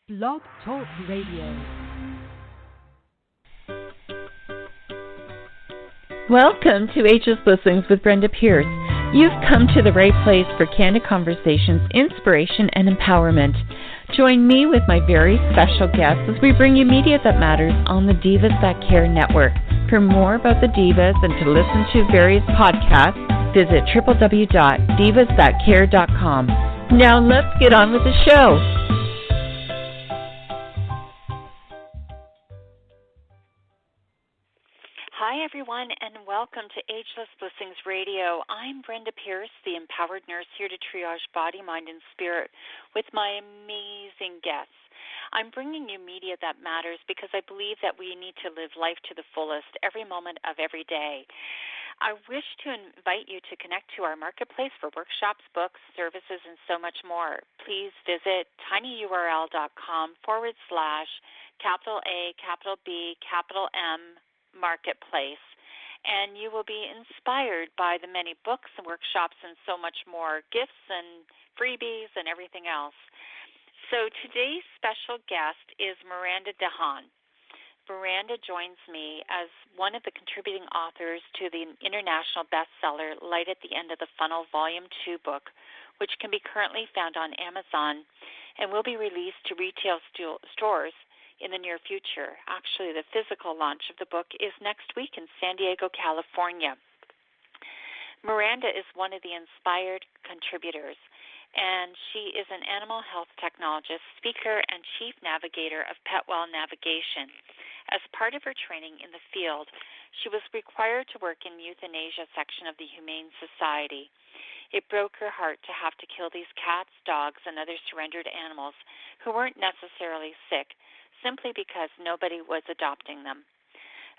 Blog Talk Radio. Welcome to Ageless Blessings with Brenda Pierce. You've come to the right place for candid conversations, inspiration, and empowerment. Join me with my very special guests as we bring you media that matters on the Divas That Care Network. For more about the Divas and to listen to various podcasts, visit www.divasthatcare.com. Now let's get on with the show. Hi, everyone, and welcome to Ageless Blessings Radio. I'm Brenda Pierce, the empowered nurse here to triage body, mind, and spirit with my amazing guests. I'm bringing you media that matters because I believe that we need to live life to the fullest every moment of every day. I wish to invite you to connect to our marketplace for workshops, books, services, and so much more. Please visit tinyurl.com/A, M, marketplace, and you will be inspired by the many books and workshops and so much more, gifts and freebies and everything else. So today's special guest is Miranda DeHaan. Miranda joins me as one of the contributing authors to the international bestseller Light at the End of the Funnel Volume 2 book, which can be currently found on Amazon and will be released to retail stores in the near future. Actually, the physical launch of the book is next week in San Diego, California. Miranda is one of the inspired contributors, and she is an animal health technologist, speaker, and chief navigator of Petwell Navigation. As part of her training in the field, she was required to work in Euthanasia section of the Humane Society. It broke her heart to have to kill these cats, dogs, and other surrendered animals who weren't necessarily sick, simply because nobody was adopting them.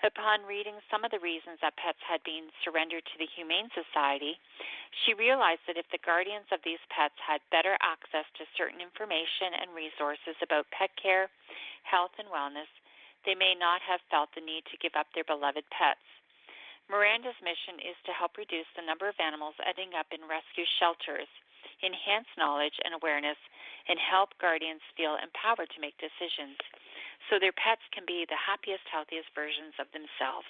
Upon reading some of the reasons that pets had been surrendered to the Humane Society, she realized that if the guardians of these pets had better access to certain information and resources about pet care, health, and wellness, they may not have felt the need to give up their beloved pets. Miranda's mission is to help reduce the number of animals ending up in rescue shelters, enhance knowledge and awareness, and help guardians feel empowered to make decisions so their pets can be the happiest, healthiest versions of themselves.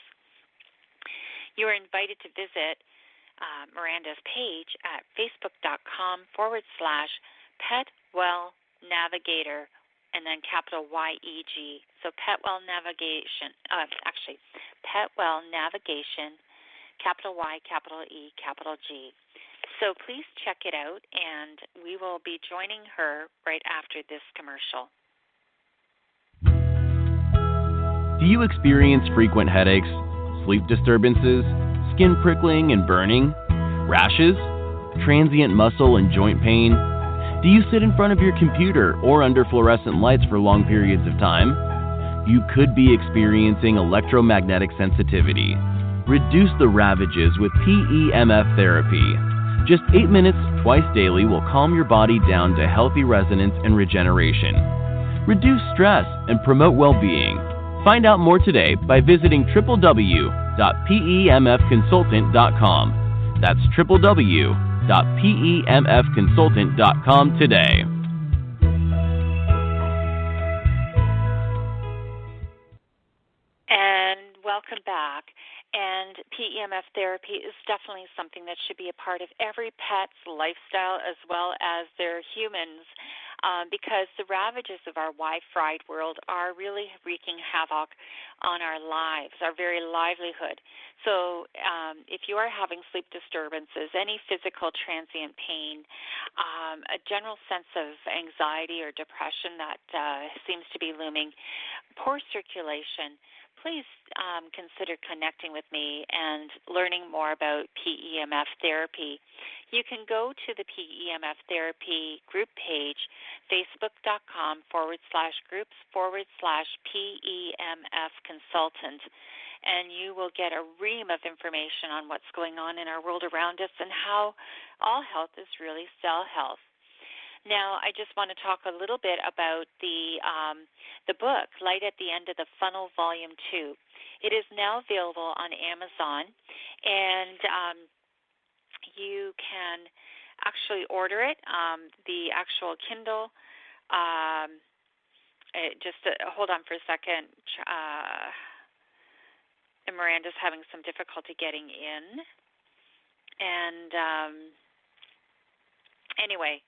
You are invited to visit Miranda's page at facebook.com/Petwell Navigator and then capital YEG. So Petwell Navigation, Petwell Navigation, capital Y, capital E, capital G. So please check it out, and we will be joining her right after this commercial. Do you experience frequent headaches, sleep disturbances, skin prickling and burning, rashes, transient muscle and joint pain? Do you sit in front of your computer or under fluorescent lights for long periods of time? You could be experiencing electromagnetic sensitivity. Reduce the ravages with PEMF therapy. Just 8 minutes twice daily will calm your body down to healthy resonance and regeneration. Reduce stress and promote well-being. Find out more today by visiting www.pemfconsultant.com. That's www.pemfconsultant.com today. And welcome back. And PEMF therapy is definitely something that should be a part of every pet's lifestyle as well as their humans, because the ravages of our Wi-Fi world are really wreaking havoc on our lives, our very livelihood. So if you are having sleep disturbances, any physical transient pain, a general sense of anxiety or depression that seems to be looming, poor circulation, please consider connecting with me and learning more about PEMF therapy. You can go to the PEMF therapy group page, facebook.com/groups/PEMF consultant, and you will get a ream of information on what's going on in our world around us and how all health is really cell health. Now, I just want to talk a little bit about the book, Light at the End of the Funnel, Volume 2. It is now available on Amazon, and you can actually order it. The actual Kindle hold on for a second. Miranda's having some difficulty getting in. And anyway,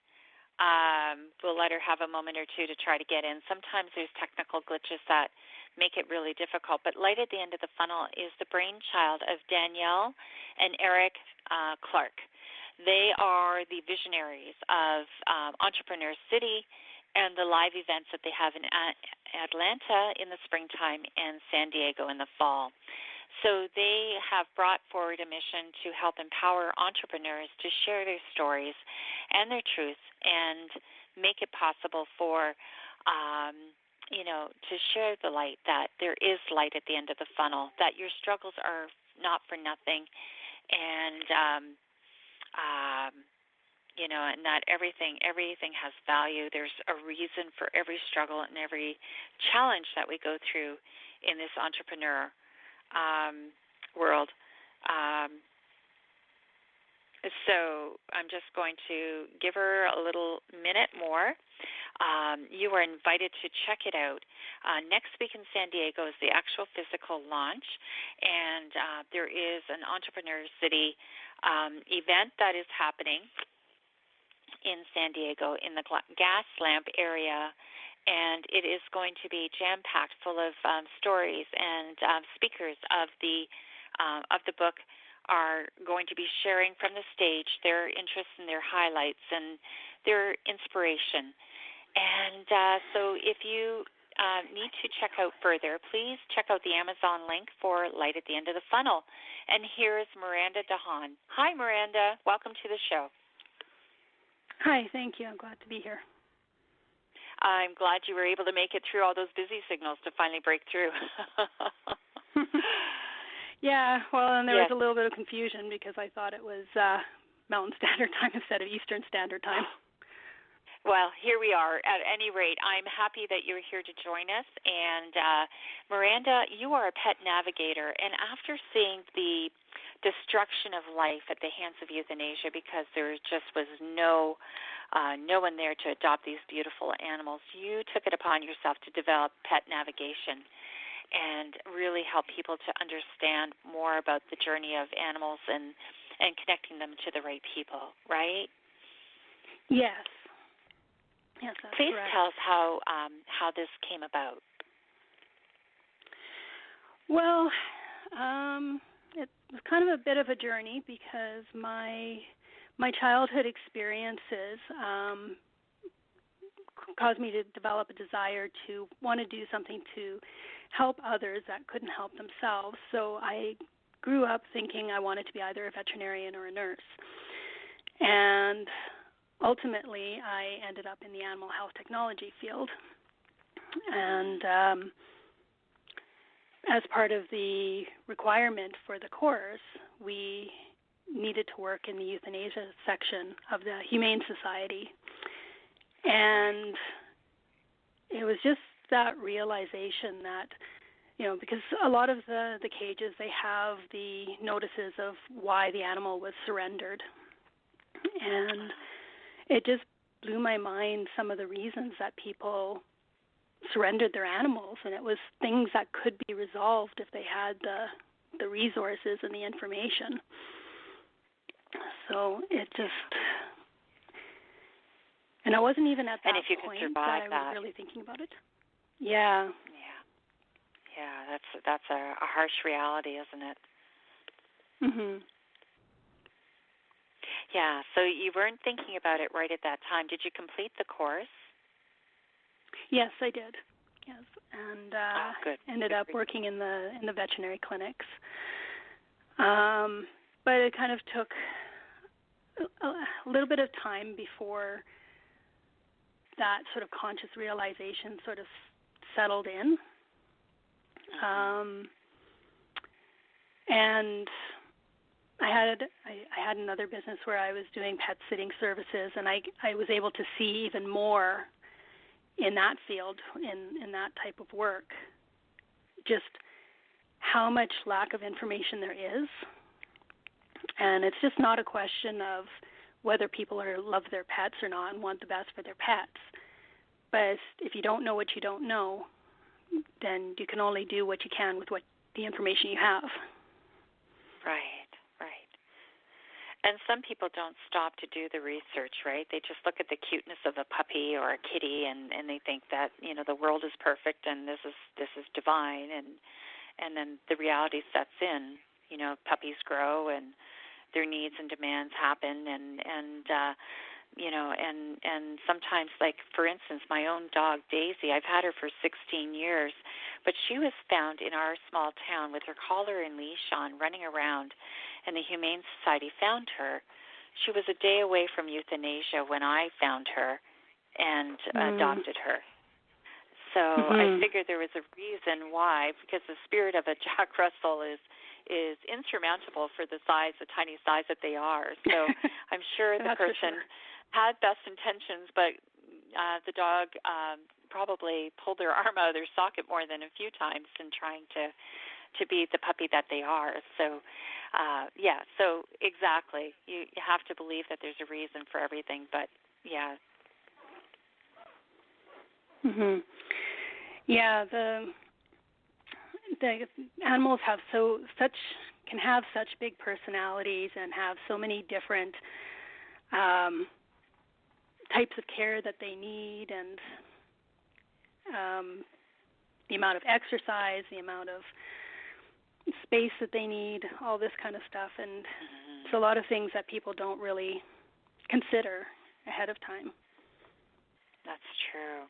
we'll let her have a moment or two to try to get in. Sometimes there's technical glitches that make it really difficult. But Light at the End of the Funnel is the brainchild of Danielle and Eric Clark. They are the visionaries of Entrepreneur City and the live events that they have in Atlanta in the springtime and San Diego in the fall. So they have brought forward a mission to help empower entrepreneurs to share their stories and their truths and make it possible for, to share the light, that there is light at the end of the funnel, that your struggles are not for nothing, and, and that everything has value. There's a reason for every struggle and every challenge that we go through in this entrepreneur world. So I'm just going to give her a little minute more. You are invited to check it out. Next week in San Diego is the actual physical launch, and there is an Entrepreneur City event that is happening in San Diego in the gas lamp area, and it is going to be jam-packed full of stories, and speakers of the book are going to be sharing from the stage their interests and their highlights and their inspiration. And so if you need to check out further, please check out the Amazon link for Light at the End of the Funnel. And here is Miranda DeHaan. Hi, Miranda. Welcome to the show. Hi, thank you. I'm glad to be here. I'm glad you were able to make it through all those busy signals to finally break through. Yeah, well, and there was a little bit of confusion because I thought it was Mountain Standard Time instead of Eastern Standard Time. Well, here we are. At any rate, I'm happy that you're here to join us. And Miranda, you are a pet navigator. And after seeing the destruction of life at the hands of euthanasia, because there just was no one there to adopt these beautiful animals, you took it upon yourself to develop pet navigation and really help people to understand more about the journey of animals and connecting them to the right people, right? Yes. Yes, that's Please correct. tell us how this came about. Well, it was kind of a bit of a journey because my childhood experiences caused me to develop a desire to want to do something to help others that couldn't help themselves. So I grew up thinking I wanted to be either a veterinarian or a nurse. And ultimately, I ended up in the Animal Health Technology field. And as part of the requirement for the course, we needed to work in the euthanasia section of the Humane Society. And it was just that realization that, because a lot of the cages, they have the notices of why the animal was surrendered. And it just blew my mind, some of the reasons that people surrendered their animals, and it was things that could be resolved if they had the resources and the information. So it just, and I wasn't even at that point that I was really thinking about it. Yeah. Yeah, that's a harsh reality, isn't it? Mhm. Yeah, so you weren't thinking about it right at that time. Did you complete the course? Yes, I did. Yes, and ended up working in the veterinary clinics. But it kind of took a little bit of time before that sort of conscious realization sort of settled in. And I had another business where I was doing pet sitting services, and I was able to see even more in that field, in that type of work, just how much lack of information there is. And it's just not a question of whether people love their pets or not and want the best for their pets. But if you don't know what you don't know, then you can only do what you can with what the information you have. Right, right. And some people don't stop to do the research, right? They just look at the cuteness of a puppy or a kitty, and they think that, you know, the world is perfect and this is divine, and then the reality sets in. You know, puppies grow and their needs and demands happen, and you know, and sometimes, like, for instance, my own dog, Daisy, I've had her for 16 years, but she was found in our small town with her collar and leash on, running around, and the Humane Society found her. She was a day away from euthanasia when I found her and adopted her. So I figured there was a reason why, because the spirit of a Jack Russell is insurmountable for the tiny size that they are. So I'm sure the person had best intentions, but the dog probably pulled their arm out of their socket more than a few times in trying to be the puppy that they are. So, so exactly. You have to believe that there's a reason for everything, but yeah. Mhm. Yeah, the animals have can have such big personalities and have so many different types of care that they need, and the amount of exercise, the amount of space that they need, all this kind of stuff, and it's a lot of things that people don't really consider ahead of time. That's true.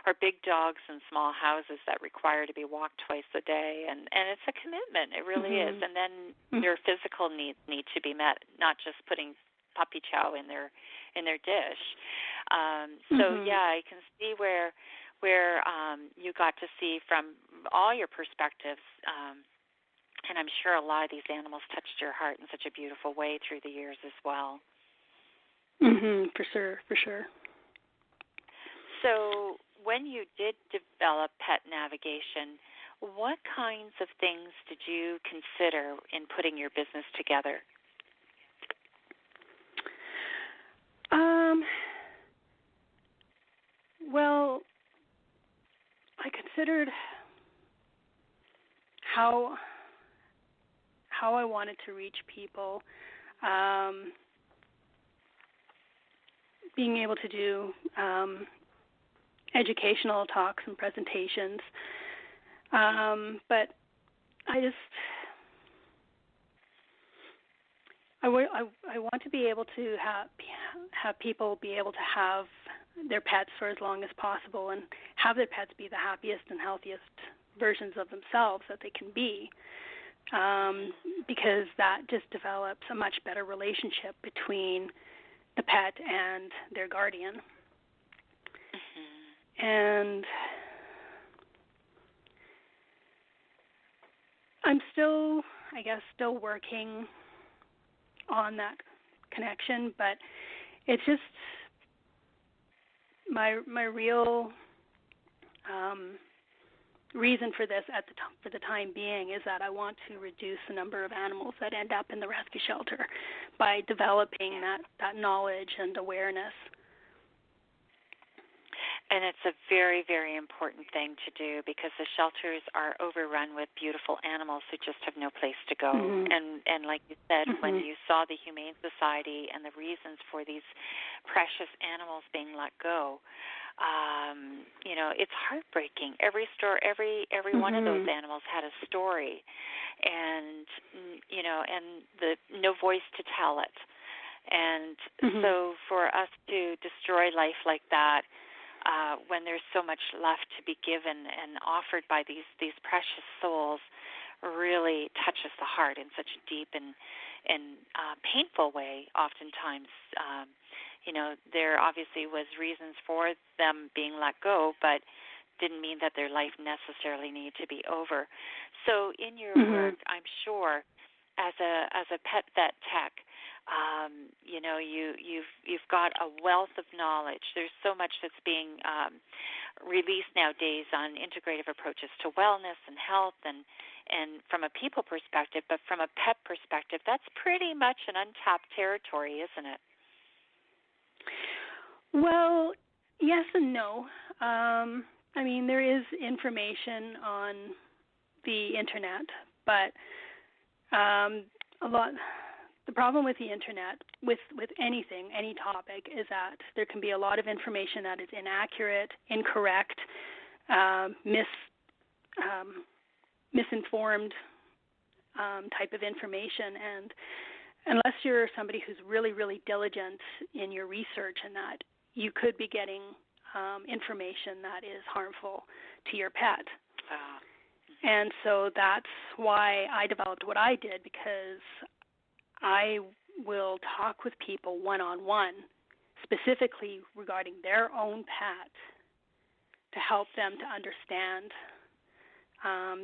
Or big dogs in small houses that require to be walked twice a day, and it's a commitment. It really is. And then their physical needs need to be met, not just putting puppy chow in their dish. So yeah, I can see where you got to see from all your perspectives, and I'm sure a lot of these animals touched your heart in such a beautiful way through the years as well. For sure. So when you did develop Pet Navigation, what kinds of things did you consider in putting your business together? Well, I considered how I wanted to reach people, being able to do educational talks and presentations, but I want to be able to have people be able to have their pets for as long as possible and have their pets be the happiest and healthiest versions of themselves that they can be, because that just develops a much better relationship between the pet and their guardian. And I'm still working on that connection, but it's just my real reason for this for the time being is that I want to reduce the number of animals that end up in the rescue shelter by developing that knowledge and awareness. And it's a very, very important thing to do, because the shelters are overrun with beautiful animals who just have no place to go. And like you said, when you saw the Humane Society and the reasons for these precious animals being let go, it's heartbreaking. Every one of those animals had a story, and the no voice to tell it. And so for us to destroy life like that, when there's so much left to be given and offered by these precious souls, really touches the heart in such a deep and painful way. Oftentimes, there obviously was reasons for them being let go, but didn't mean that their life necessarily needed to be over. So in your work, I'm sure, as a pet vet tech, you've got a wealth of knowledge. There's so much that's being released nowadays on integrative approaches to wellness and health, and from a people perspective, but from a pet perspective, that's pretty much an untapped territory, isn't it? Well, yes and no. I mean, there is information on the internet, but the problem with the internet, with anything, any topic, is that there can be a lot of information that is inaccurate, incorrect, misinformed type of information, and unless you're somebody who's really, really diligent in your research and that, you could be getting information that is harmful to your pet. And so that's why I developed what I did, because I will talk with people one-on-one, specifically regarding their own pet, to help them to understand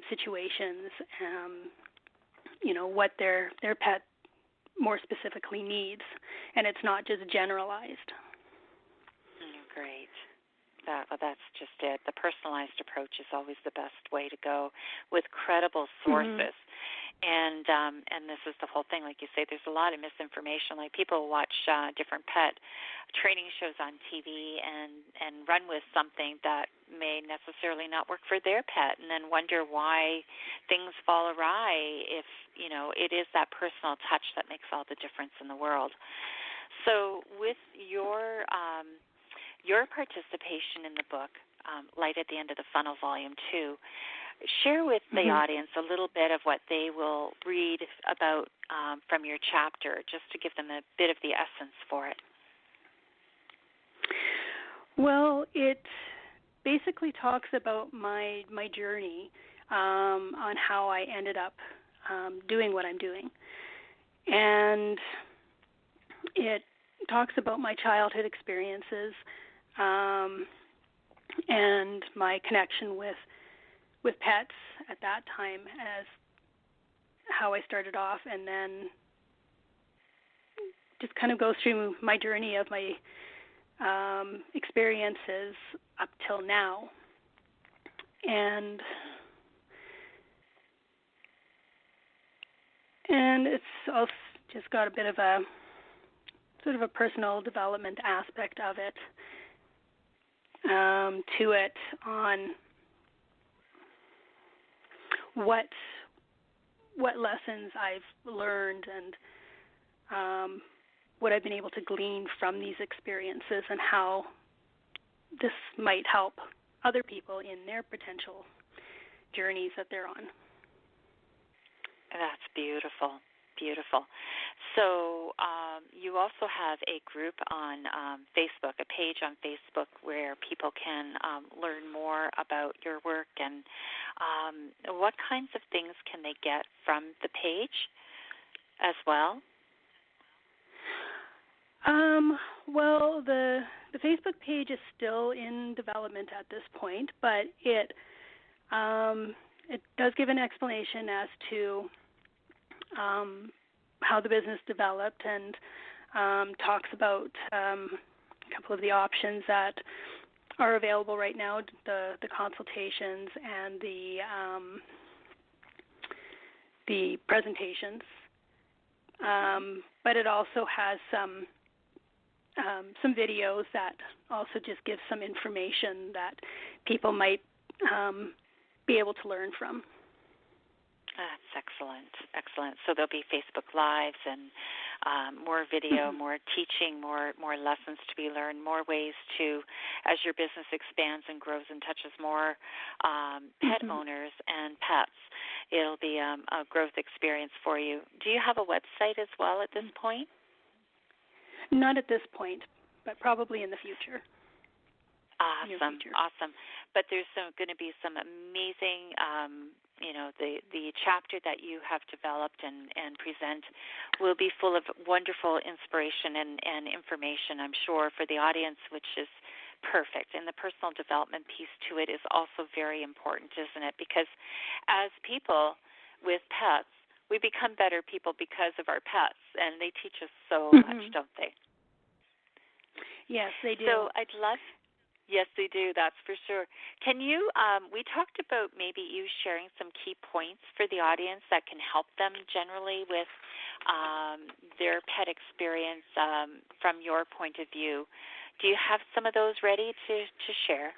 situations, what their pet more specifically needs, and it's not just generalized. Great. That's just it. The personalized approach is always the best way to go, with credible sources. And this is the whole thing. Like you say, there's a lot of misinformation. Like, people watch different pet training shows on TV and run with something that may necessarily not work for their pet, and then wonder why things fall awry if, it is that personal touch that makes all the difference in the world. So with your participation in the book, Light at the End of the Funnel, Volume 2, share with the audience a little bit of what they will read about from your chapter, just to give them a bit of the essence for it. Well, it basically talks about my journey on how I ended up doing what I'm doing. And it talks about my childhood experiences and my connection with pets at that time, as how I started off, and then just kind of goes through my journey of my experiences up till now. And it's also just got a bit of a sort of a personal development aspect of it to it, on what lessons I've learned and what I've been able to glean from these experiences, and how this might help other people in their potential journeys that they're on. That's beautiful, beautiful. So you also have a group on Facebook, a page on Facebook where people can learn more about your work, and what kinds of things can they get from the page as well? Well, the Facebook page is still in development at this point, but it does give an explanation as to how the business developed, and talks about a couple of the options that are available right now, the consultations and the presentations. But it also has some videos that also just give some information that people might be able to learn from. That's excellent, excellent. So there'll be Facebook Lives and more video, more teaching, more lessons to be learned, more ways to, as your business expands and grows and touches more pet owners and pets, it'll be a growth experience for you. Do you have a website as well at this point? Not at this point, but probably in the future. Awesome, awesome. But there's going to be some amazing, the chapter that you have developed and present will be full of wonderful inspiration and information, I'm sure, for the audience, which is perfect. And the personal development piece to it is also very important, isn't it? Because as people with pets, we become better people because of our pets, and they teach us so much, don't they? Yes, they do. So yes, they do, that's for sure. Can you, we talked about maybe you sharing some key points for the audience that can help them generally with their pet experience from your point of view. Do you have some of those ready to share?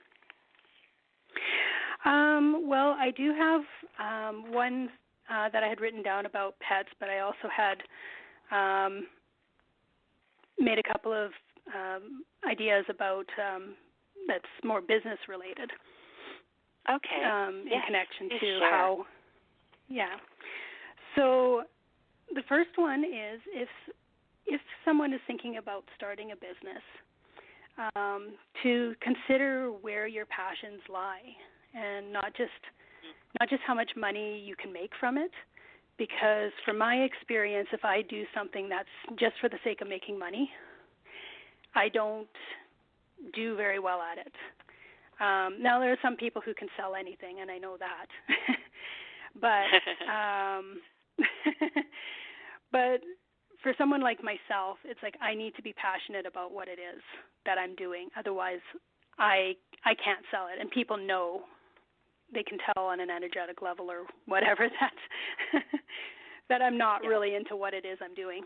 Well, I do have one that I had written down about pets, but I also had made a couple of ideas about that's more business related. Okay. In connection to share. how. Yeah. So the first one is if someone is thinking about starting a business, to consider where your passions lie, and not just how much money you can make from it. Because from my experience, if I do something that's just for the sake of making money, I don't do very well at it. Now, there are some people who can sell anything, and I know that. But for someone like myself, it's like I need to be passionate about what it is that I'm doing. Otherwise, I can't sell it. And people know, they can tell on an energetic level or whatever that I'm not really into what it is I'm doing.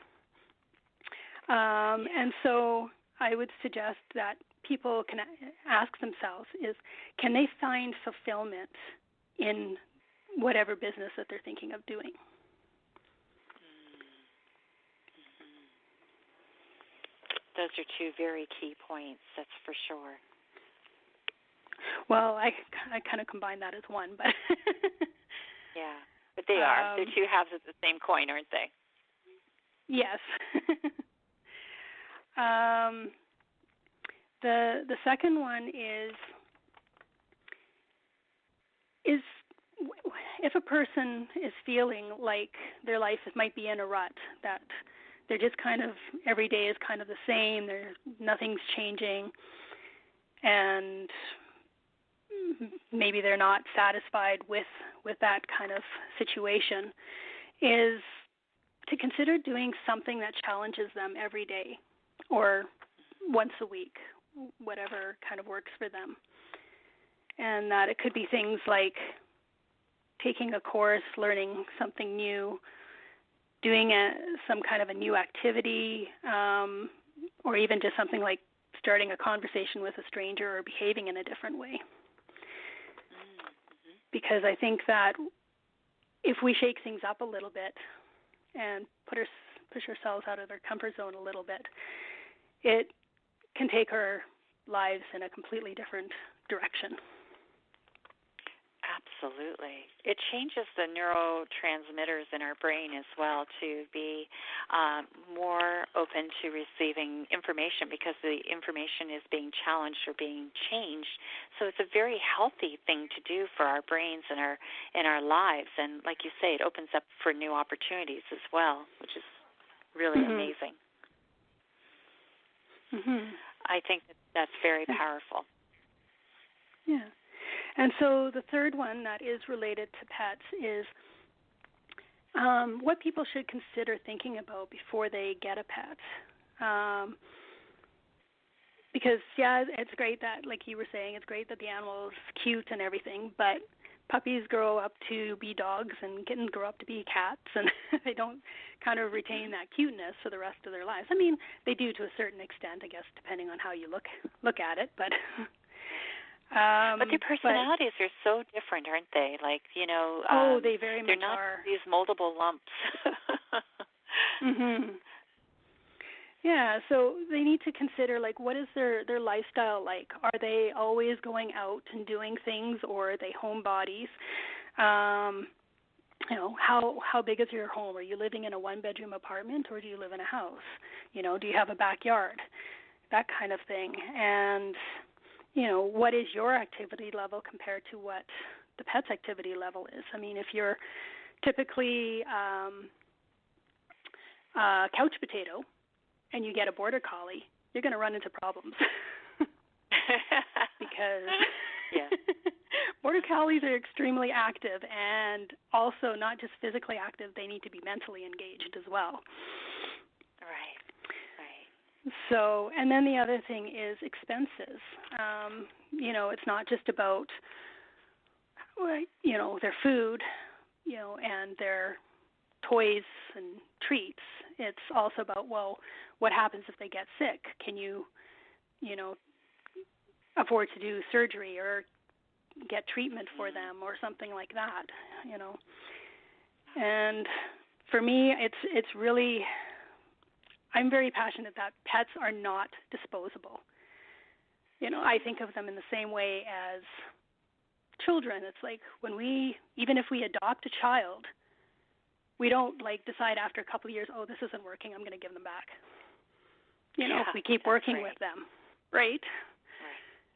And so I would suggest that people can ask themselves is, can they find fulfillment in whatever business that they're thinking of doing? Those are two very key points, that's for sure. Well, I kind of combine that as one, but yeah, but they are. They're two halves of the same coin, aren't they? Yes. The second one is if a person is feeling like their life might be in a rut, that they're just kind of, every day is kind of the same, nothing's changing, and maybe they're not satisfied with that kind of situation, is to consider doing something that challenges them every day or once a week, whatever kind of works for them. And that it could be things like taking a course, learning something new, doing some kind of a new activity, or even just something like starting a conversation with a stranger or behaving in a different way. Because I think that if we shake things up a little bit and push ourselves out of our comfort zone a little bit, it can take our lives in a completely different direction. Absolutely. It changes the neurotransmitters in our brain as well to be more open to receiving information because the information is being challenged or being changed. So it's a very healthy thing to do for our brains and our lives. And like you say, it opens up for new opportunities as well, which is really amazing. I think that's very powerful. Yeah. And so the third one that is related to pets is what people should consider thinking about before they get a pet. Because, yeah, it's great that, like you were saying, it's great that the animal is cute and everything, but puppies grow up to be dogs and kittens grow up to be cats, and they don't kind of retain that cuteness for the rest of their lives. I mean, they do to a certain extent, I guess, depending on how you look at it, but... but their personalities are so different, aren't they? Like, they very much are. They're not these moldable lumps. Yeah, so they need to consider, like, what is their lifestyle like? Are they always going out and doing things, or are they homebodies? How big is your home? Are you living in a one-bedroom apartment, or do you live in a house? Do you have a backyard? That kind of thing. And what is your activity level compared to what the pet's activity level is? I mean, if you're typically a couch potato and you get a border collie, you're going to run into problems. Because border collies are extremely active, and also not just physically active, they need to be mentally engaged as well. Right. So, and then the other thing is expenses. It's not just about, their food, and their toys and treats. It's also about, well, what happens if they get sick? Can you, afford to do surgery, or get treatment for them or something like that, And for me, it's really, I'm very passionate that pets are not disposable. I think of them in the same way as children. It's like even if we adopt a child, we don't decide after a couple of years, oh, this isn't working, I'm going to give them back. We keep working with them, right?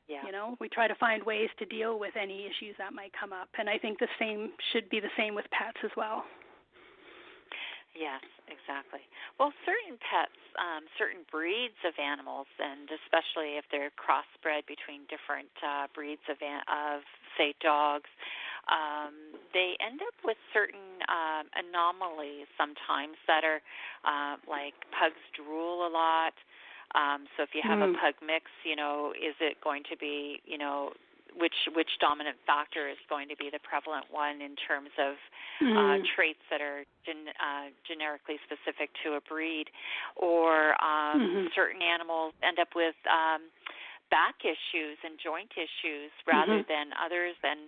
Yeah. We try to find ways to deal with any issues that might come up. And I think the same should be the same with pets as well. Yes, exactly. Well, certain pets, certain breeds of animals, and especially if they're crossbred between different breeds of say, dogs, they end up with certain anomalies sometimes that are like pugs drool a lot. So if you have a pug mix, is it going to be, which dominant factor is going to be the prevalent one in terms of traits that are generically specific to a breed, or certain animals end up with back issues and joint issues rather than others, and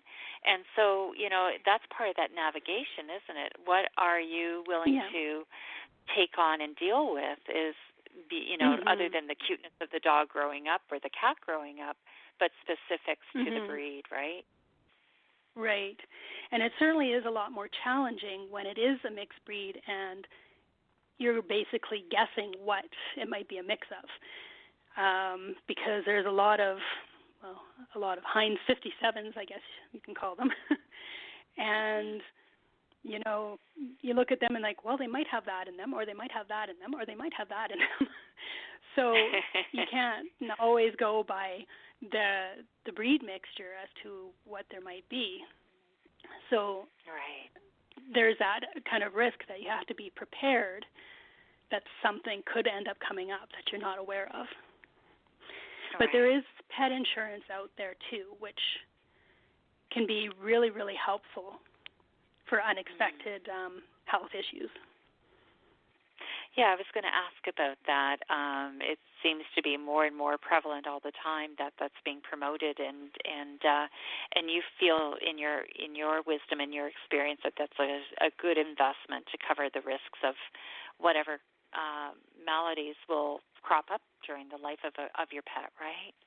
so that's part of that navigation, isn't it? What are you willing to take on and deal with is other than the cuteness of the dog growing up or the cat growing up, but specifics to the breed, right? Right. And it certainly is a lot more challenging when it is a mixed breed and you're basically guessing what it might be a mix of. Because there's a lot of Heinz 57s, I guess you can call them. And, you look at them and well, they might have that in them, or they might have that in them, or they might have that in them. So you can't always go by the breed mixture as to what there might be. So there's that kind of risk that you have to be prepared that something could end up coming up that you're not aware of. But there is pet insurance out there too, which can be really, really helpful for unexpected health issues. Yeah, I was going to ask about that. It seems to be more and more prevalent all the time that's being promoted, and you feel in your wisdom and your experience that that's a good investment to cover the risks of whatever maladies will crop up during the life of your pet, right?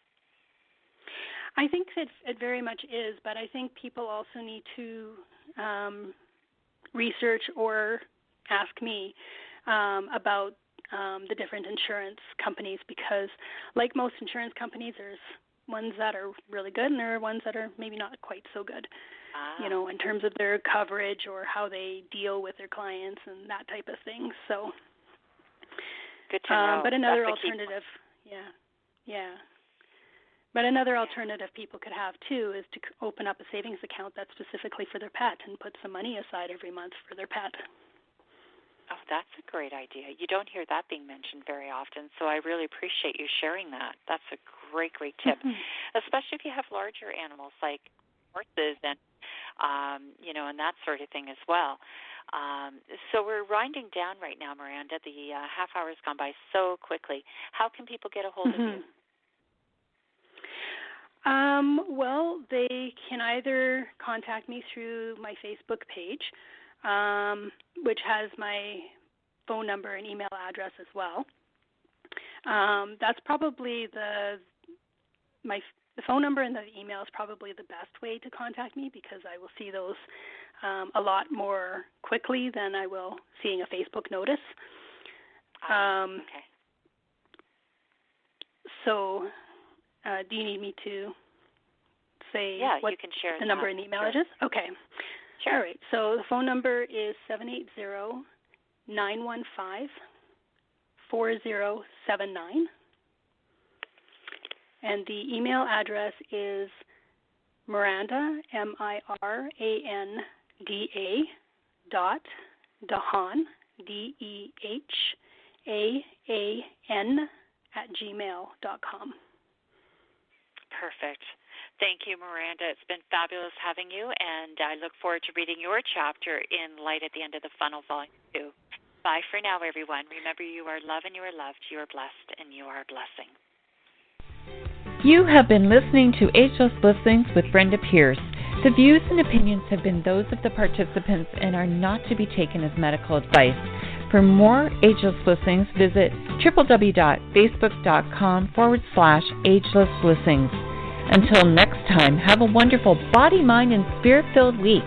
I think that it very much is, but I think people also need to research or ask me about the different insurance companies, because like most insurance companies, there's ones that are really good and there are ones that are maybe not quite so good, in terms of their coverage or how they deal with their clients and that type of thing. So good to know. But another alternative, But another alternative people could have, too, is to open up a savings account that's specifically for their pet and put some money aside every month for their pet. Oh, that's a great idea. You don't hear that being mentioned very often, so I really appreciate you sharing that. That's a great, great tip, especially if you have larger animals like horses and, and that sort of thing as well. So we're winding down right now, Miranda. The half hour has gone by so quickly. How can people get a hold of you? Well, they can either contact me through my Facebook page, which has my phone number and email address as well. That's probably the phone number and the email is probably the best way to contact me, because I will see those a lot more quickly than I will seeing a Facebook notice. Okay. So, do you need me to say what you can share the number and email address? Okay. Sure. All right. So the phone number is 780-915-4079. And the email address is Miranda, MIRANDA, DeHaan, DEHAAN, @gmail.com. Perfect. Thank you, Miranda. It's been fabulous having you, and I look forward to reading your chapter in Light at the End of the Funnel, Volume 2. Bye for now, everyone. Remember, you are loved and you are loved. You are blessed and you are a blessing. You have been listening to Ageless Blissings with Brenda Pierce. The views and opinions have been those of the participants and are not to be taken as medical advice. For more Ageless Blissings, visit www.facebook.com/agelessblissings. Until next time, have a wonderful body, mind, and spirit-filled week.